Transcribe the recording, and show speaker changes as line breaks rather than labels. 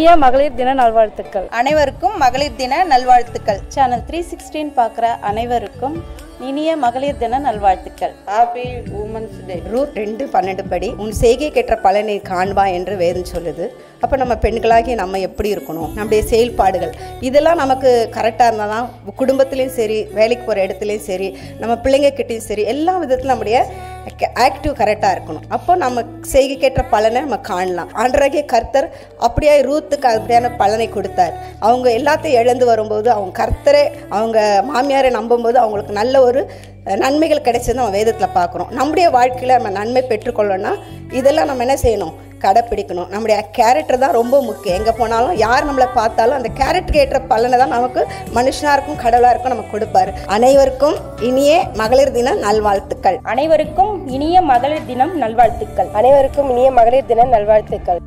இனிய மகளிர் தின நல்வாழ்த்துக்கள்.
அனைவருக்கும் மகளிர் தின நல்வாழ்த்துக்கள்.
சேனல் 316 பார்க்குற அனைவருக்கும் இனிய மகளிர் தின நல்வாழ்த்துக்கள்.
Happy women's day.
ரூத் 2:12 படி உன் செய்கை கேட்ட பலனை காண்பா என்று வேதம் சொல்லுது. அப்போ நம்ம பெண்களாகி நம்ம எப்படி இருக்கணும், நம்முடைய செயல்பாடுகள் இதெல்லாம் நமக்கு கரெக்டாக இருந்தால் தான் குடும்பத்துலேயும் சரி, வேலைக்கு போகிற இடத்துலையும் சரி, நம்ம பிள்ளைங்கக்கிட்டையும் சரி, எல்லா விதத்திலும் நம்முடைய ஆக்டிவ் கரெக்டாக இருக்கணும். அப்போ நம்ம செய்கை கேட்ட பலனை நம்ம காணலாம். ஆண்டவராகிய கர்த்தர் அப்படியே ரூத்துக்கு அப்படியான பலனை கொடுத்தார். அவங்க எல்லாத்தையும் இழந்து வரும்போது அவங்க கர்த்தரை அவங்க மாமியாரை நம்பும்போது அவங்களுக்கு நல்ல ஒரு நன்மைகள் கிடைச்சது நம்ம வேதத்தில் பார்க்குறோம். நம்முடைய வாழ்க்கையில் நம்ம நன்மை பெற்றுக்கொள்ளணும்னா இதெல்லாம் நம்ம என்ன செய்யணும், கடைப்பிடிக்கணும். நம்முடைய கேரக்டர் தான் ரொம்ப முக்கியம். எங்கே போனாலும் யார் நம்மளை பார்த்தாலும் அந்த கேரக்டருக்கு ஏற்ற பலனை தான் நமக்கு மனுஷனாக இருக்கும் கடவுளாக இருக்கும் நமக்கு கொடுப்பாரு. அனைவருக்கும் இனிய மகளிர் தின நல்வாழ்த்துக்கள்.
அனைவருக்கும் இனிய மகளிர் தினம் நல்வாழ்த்துக்கள்.
அனைவருக்கும் இனிய மகளிர் தின நல்வாழ்த்துக்கள்.